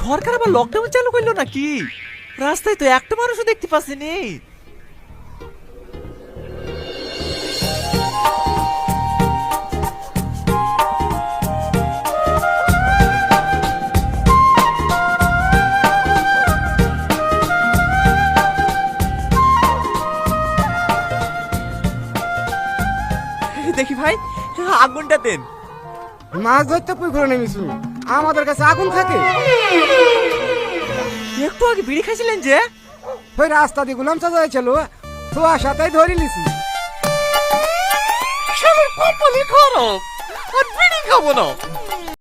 সরকার আবার লকডাউন চালু করলো নাকি? রাস্তায় তো একটা মানুষও দেখতে পাচ্ছিনি। দেখি ভাই, আগুনটা দেন। মাছ ধরতে পুকুরে নেমেছি, আমাদের কাছে আগুন থাকে? একটু আগে বিড়ি খাইছিলেন যে? ওই রাস্তা দিয়ে গুলাম চাচা ছিল, তো আশাতেই ধরে নিছি। কপালি খারাপ, আর বিড়ি খাবো না।